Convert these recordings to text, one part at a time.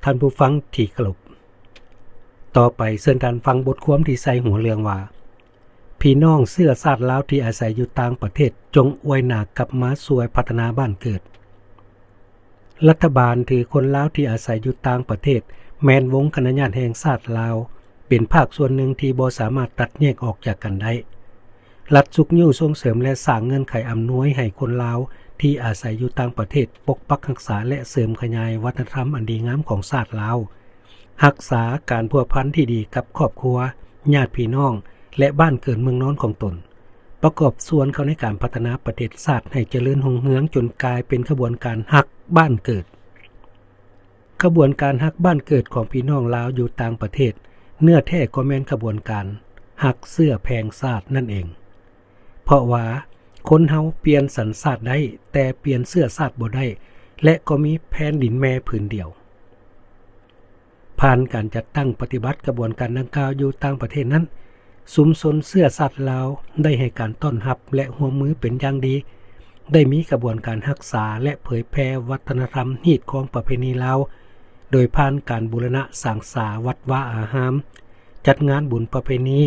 ท่านผู้ฟังที่เคารพต่อไปเชิญท่านฟังบทความที่ใส่หัวเรื่องว่าพี่น้องเชื้อชาติลาวที่อาศัยอยู่ต่างประเทศจงอวยหน้ากลับมาช่วยพัฒนาบ้านเกิดรัฐบาลถือคนลาวที่อาศัยอยู่ต่างประเทศแม้นวงคณะญาติแห่งชาติลาวเป็นภาคส่วนหนึ่งที่บ่สามารถตัดแยกออกจากกันได้รัฐสุกยู่ส่งเสริมและสร้างเงื่อนไขอำนวยให้คนลาวที่อาศัยอยู่ต่างประเทศปกปักรักษาและเสริมขยายวัฒนธรรมอันดีงามของชาติลาวรักษาการพัวพันที่ดีกับครอบครัวญาติพี่น้องและบ้านเกิดเมืองนอนของตนประกอบส่วนเข้าในการพัฒนาประเทศชาติให้เจริญรุ่งเรืองจนกลายเป็นขบวนการฮักบ้านเกิดขบวนการฮักบ้านเกิดของพี่น้องลาวอยู่ต่างประเทศเนื้อแท้ก็แม่นขบวนการฮักเสื้อแพงชาตินั่นเองเพราะว่าคนเฮาเปลี่ยนสัญชาติได้แต่เปลี่ยนเสื้อชาติบ่ได้และก็มีแผ่นดินแม่ผืนเดียวผ่านการจัดตั้งปฏิบัติกระบวนการดังกล่าวอยู่ต่างประเทศนั้นสุมชนเสื้อชาติลาวได้ให้การต้อนรับและร่วมมือเป็นอย่างดีได้มีกระบวนการรักษาและเผยแพร่วัฒนธรรมฮีตของประเพณีลาวโดยผ่านการบูรณะสร้างสาวัดวาอารามจัดงานบุญประเพณี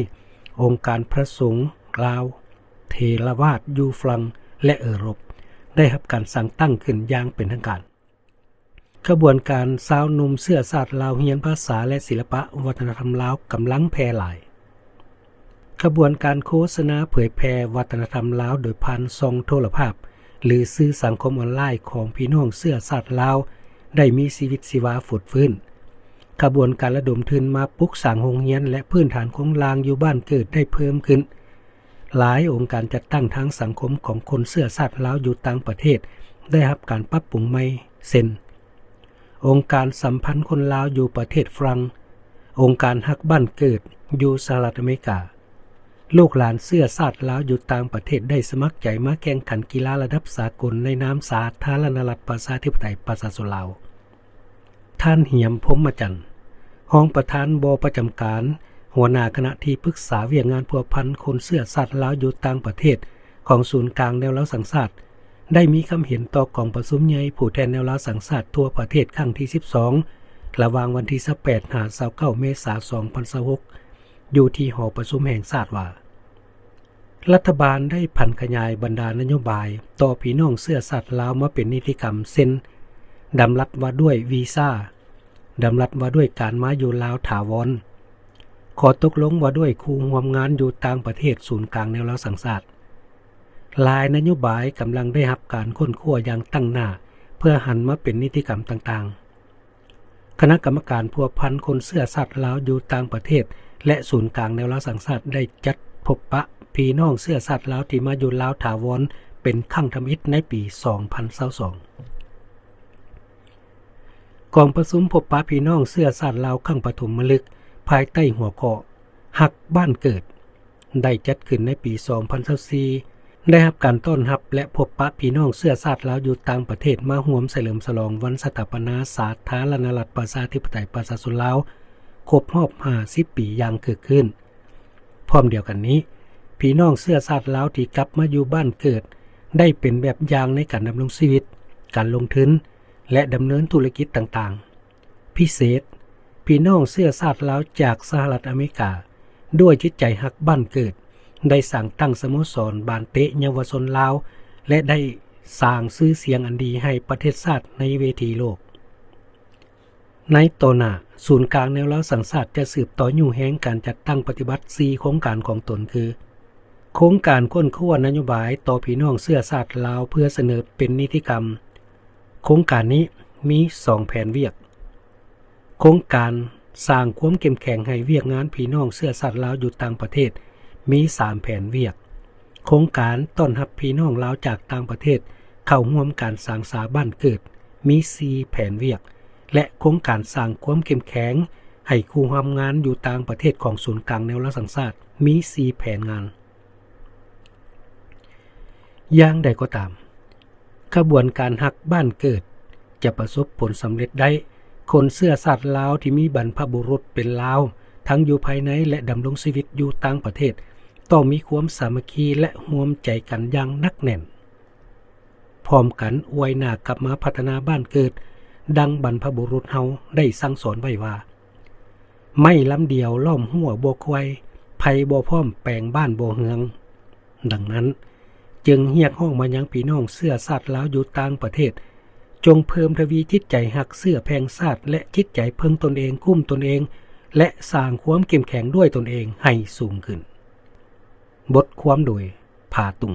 องค์การพระสงฆ์ลาวเทรวาสอยู่ฝรั่งและเอรบได้รับการสั่งตั้งขึ้นอย่างเป็นทางการขบวนการชาวหนุ่มเสื้อชาติลาวเรียนภาษาและศิลปะวัฒนธรรมลาวกำลังแพร่หลายขบวนการโฆษณาเผยแพร่วัฒนธรรมลาวโดยผ่านช่องโทรภาพหรือสื่อสังคมออนไลน์ของพี่น้องเสื้อชาติลาวได้มีชีวิตชีวาฟุดฟื้นขบวนการระดมทุนมาปลุกสร้างโรงเรียนและพื้นฐานของลางอยู่บ้านเกิดได้เพิ่มขึ้นหลายองค์การจัดตั้งทางสังคมของคนเสื้อชาติลาวอยู่ต่างประเทศได้รับการปรับปรุงใหม่เช่นองค์การสัมพันธ์คนลาวอยู่ประเทศฝรั่งองค์การฮักบ้านเกิดอยู่สหรัฐอเมริกาลูกหลานเสื้อชาติลาวอยู่ต่างประเทศได้สมัครใจมาแข่งขันกีฬาระดับสากลในนามสาธารณรัฐประชาธิปไตยประชาชนลาวท่านเหียมพรหมจันทร์รองประธานบประจำการหัวหน้าคณะที่ปรึกษาเวียกงานพัวพันคนเสื้อชาติลาวอยู่ต่างประเทศของศูนย์กลางแนวลาวสังชาติได้มีคำเห็นต่อกองประชุมใหญ่ผู้แทนแนวลาวสังชาติทั่วประเทศครั้งที่12ระหว่างวันที่18ถึง29เมษายน2026อยู่ที่หอประชุมแห่งชาติว่ารัฐบาลได้พันขยายบรรดานโยบายต่อพี่น้องเสื้อชาติลาวมาเป็นนิติกรรมเช่นดำรัสว่าด้วยวีซ่าดำรัสว่าด้วยการมาอยู่ลาวถาวรขอตกลงว่าด้วยคู่ร่วมงานอยู่ต่างประเทศศูนย์กลางแนวลาวสังชาติหลายนโยบายกำลังได้รับการค้นคว้าอย่างตั้งหน้าเพื่อหันมาเป็นนิติกรรมต่างๆคณะกรรมการพัวพันคนเสื้อชาติลาวอยู่ต่างประเทศและศูนย์กลางแนวลาวสังชาติได้จัดพบปะพี่น้องเสื้อชาติลาวที่มาอยู่ลาวถาวรเป็นครั้งทำอิฐในปี 2022กองประชุมพบปะพี่น้องเสื้อชาติลาวครั้งปฐมฤกษ์ภายใต้หัวข้อฮักบ้านเกิดได้จัดขึ้นในปี 2024ได้รับการต้อนรับและพบปะพี่น้องเสื้อชาติลาวอยู่ต่างประเทศมาร่วมเฉลิมฉลองวันสถาปนาสาธารณรัฐประชาธิปไตยประชาชนลาวครบรอบ50 ปีอย่างคึกคืนพร้อมเดียวกันนี้พี่น้องเสื้อชาติลาวที่กลับมาอยู่บ้านเกิดได้เป็นแบบอย่างในการดำรงชีวิตการลงทุนและดำเนินธุรกิจต่างๆพิเศษพี่น้องเสื้อชาติลาวจากสหรัฐอเมริกาด้วยจิตใจฮักบ้านเกิดได้สร้างตั้งสโมสรบ้านเตะเยาวชนลาวและได้สร้างชื่อเสียงอันดีให้ประเทศชาติในเวทีโลกในต่อหน้าศูนย์กลางแนวลาวสังชาติจะสืบต่ออยู่แห่งการจัดตั้งปฏิบัติ4โครงการของตนคือโครงการค้นคว้านโยบายต่อพี่น้องเสื้อชาติลาวเพื่อเสนอเป็นนิติกรรมโครงการนี้มี2แผนเวียกโครงการสร้างความเข้มแข็งให้เวียกงานพี่น้องเสื้อชาติลาวอยู่ต่างประเทศมี3แผนเวียกโครงการต้อนรับพี่น้องลาวจากต่างประเทศเข้าร่วมการสร้างสาบ้านเกิดมี4แผนเวียกและโครงการสร้างความเข้มแข็งให้คู่ร่วมงานอยู่ต่างประเทศของศูนย์กลางแนวลาวสังชาติมี4แผนงานอย่างใดก็ตามขบวนการฮักบ้านเกิดจะประสบผลสำเร็จได้คนเสื้อชาติลาวที่มีบรรพบุรุษเป็นลาวทั้งอยู่ภายในและดำรงชีวิตอยู่ต่างประเทศต้องมีความสามัคคีและร่วมใจกันอย่างนักแน่นพร้อมกันอวยหน้ากลับมาพัฒนาบ้านเกิด ดังบรรพบุรุษเฮาได้สั่งสอนไว้ว่าไม่ลำเดียวล้อมหัวบ่ควายภัยบ่พร้อมแปลงบ้านบ่เฮืองดังนั้นจึงเรียกร้องมายังพี่น้องเสื้อชาติลาวอยู่ต่างประเทศจงเพิ่มทวีจิตใจหักเสื้อแพงชาติและจิตใจเพิ่งตนเองคุ้มตนเองและสร้างความเข้มแข็งด้วยตนเองให้สูงขึ้นบทความโดยผาตุง